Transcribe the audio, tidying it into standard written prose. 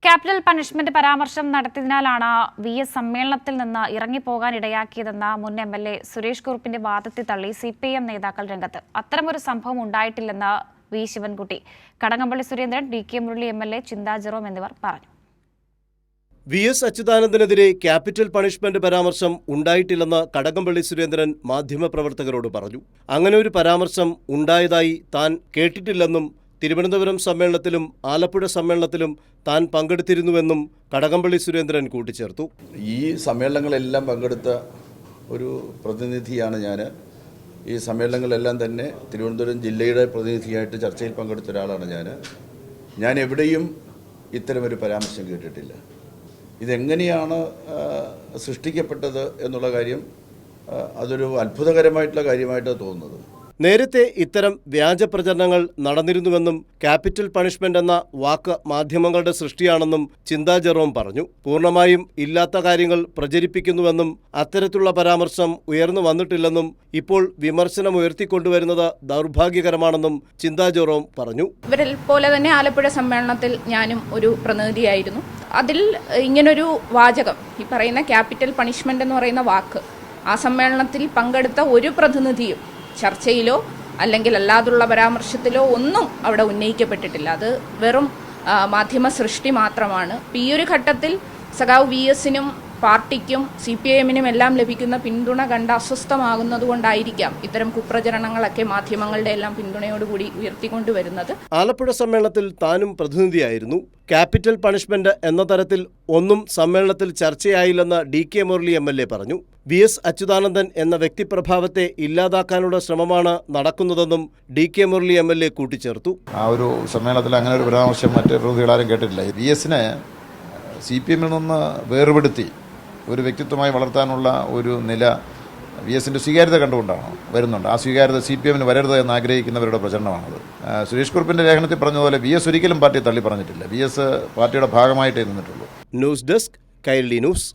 Capital punishment പരാമർശം നടത്തിയതിനാലാണ് VS സമ്മേളനത്തിൽ നിന്ന് ഇറങ്ങിപ്പോകാൻ ഇടയാക്കിയതെന്ന മുൻ MLA സുരേഷ് കുറുപ്പിന്റെ വാദത്തെ തള്ളി CPIM നേതാക്കൾ രംഗത്ത്. അത്തരമൊരു സംഭവം ഉണ്ടായിട്ടില്ലെന്ന് V Sivankutty, Kadakampally Surendran, DK Murali MLA, ചിന്താ ജെറോം എന്നിവർ പറഞ്ഞു. VS അച്യുതാനന്ദനെതിരെ ക്യാപിറ്റൽ പണിഷ്മെന്റ് പരാമർശം ഉണ്ടായിട്ടില്ലെന്ന് കടകംപള്ളി സുരേന്ദ്രൻ മാധ്യമപ്രവർത്തകരോട് പറഞ്ഞു. അങ്ങനെ ഒരു പരാമർശം ഉണ്ടായതായി താൻ കേട്ടിട്ടില്ലെന്നും തിരുവനന്തപുരം സമ്മേളനത്തിലും ആലപ്പുഴ സമ്മേളനത്തിലും താൻ പങ്കെടുത്തിരുന്നുവെന്നും കടകംപള്ളി സുരേന്ദ്രൻ കൂട്ടിച്ചേർത്തു. ഈ സമ്മേളനങ്ങളെല്ലാം പങ്കെടുത്ത ഒരു പ്രതിനിധിയാണ് ഞാൻ. ഈ സമ്മേളനങ്ങളെല്ലാം തന്നെ തിരുവനന്തപുരം ജില്ലയുടെ പ്രതിനിധിയായിട്ട് ചർച്ചയിൽ പങ്കെടുത്ത ഒരാളാണ് ഞാൻ എവിടെയും ഇത്തരമൊരു പരാമർശം കേട്ടിട്ടില്ല. ഇതെങ്ങനെയാണ് സൃഷ്ടിക്കപ്പെട്ടത് എന്നുള്ള കാര്യം അതൊരു അത്ഭുതകരമായിട്ടുള്ള കാര്യമായിട്ടാണ് തോന്നുന്നത്. നേരത്തെ ഇത്തരം വ്യാജ പ്രചരണങ്ങൾ നടന്നിരുന്നുവെന്നും ക്യാപിറ്റൽ പണിഷ്മെന്റ് എന്ന വാക്ക് മാധ്യമങ്ങളുടെ സൃഷ്ടിയാണെന്നും ചിന്താ ജെറോം പറഞ്ഞു. പൂർണ്ണമായും ഇല്ലാത്ത കാര്യങ്ങൾ പ്രചരിപ്പിക്കുന്നുവെന്നും അത്തരത്തിലുള്ള പരാമർശം ഉയർന്നു വന്നിട്ടില്ലെന്നും ഇപ്പോൾ വിമർശനം ഉയർത്തിക്കൊണ്ടുവരുന്നത് ദൗർഭാഗ്യകരമാണെന്നും ചിന്താ ജെറോം പറഞ്ഞു. ഇവരിൽ പോലെ തന്നെ ആലപ്പുഴ സമ്മേളനത്തിൽ ഞാനും ഒരു പ്രതിനിധിയായിരുന്നു. അതിൽ ഇങ്ങനൊരു വാചകം, ഈ പറയുന്ന ക്യാപിറ്റൽ പണിഷ്മെന്റ് എന്ന് പറയുന്ന വാക്ക്, ആ സമ്മേളനത്തിൽ പങ്കെടുത്ത ഒരു പ്രതിനിധിയും ചർച്ചയിലോ അല്ലെങ്കിൽ അല്ലാതുള്ള പരാമർശത്തിലോ ഒന്നും അവിടെ ഉന്നയിക്കപ്പെട്ടിട്ടില്ല. അത് വെറും മാധ്യമ സൃഷ്ടി മാത്രമാണ്. ഈ ഒരു ഘട്ടത്തിൽ സഖാവ് VSനും പാർട്ടിക്കും CPIMനും എല്ലാം ലഭിക്കുന്ന പിന്തുണ കണ്ട് അസ്വസ്ഥമാകുന്നതുകൊണ്ടായിരിക്കാം ഇത്തരം കുപ്രചരണങ്ങളൊക്കെ മാധ്യമങ്ങളുടെ എല്ലാം പിന്തുണയോടുകൂടി ഉയർത്തിക്കൊണ്ടുവരുന്നത്. ആലപ്പുഴ സമ്മേളനത്തിൽ താനും പ്രതിനിധിയായിരുന്നു. ക്യാപിറ്റൽ പണിഷ്മെന്റ് എന്ന തരത്തിൽ ഒന്നും സമ്മേളനത്തിൽ ചർച്ചയായില്ലെന്ന് DK മുരളി MLA പറഞ്ഞു. VS അച്യുതാനന്ദൻ എന്ന വ്യക്തിപ്രഭാവത്തെ ഇല്ലാതാക്കാനുള്ള ശ്രമമാണ് നടക്കുന്നതെന്നും DK മുരളി MLA കൂട്ടിച്ചേർത്തു. ആ ഒരു സമ്മേളനത്തിൽ അങ്ങനെ ഒരു പരാമർശം മറ്റ് പ്രതികളാരും കേട്ടിട്ടില്ല. VSനെ CPIMൽ നിന്ന് വേർപെടുത്തി ഒരു വ്യക്തിത്വമായി വളർത്താനുള്ള ഒരു നില VSന്റെ സ്വീകാര്യത കണ്ടുകൊണ്ടാണ് വരുന്നുണ്ട്. ആ സ്വീകാര്യത CPIMന് വരരുത് എന്ന് ആഗ്രഹിക്കുന്നവരുടെ പ്രചരണമാണത്. സുരേഷ് കുറുപ്പിന്റെ ലേഖനത്തിൽ പറഞ്ഞതുപോലെ VS ഒരിക്കലും പാർട്ടിയെ തള്ളി പറഞ്ഞിട്ടില്ല. VS പാർട്ടിയുടെ ഭാഗമായിട്ടേ നിന്നിട്ടുള്ളൂ. News desk, Kairali news.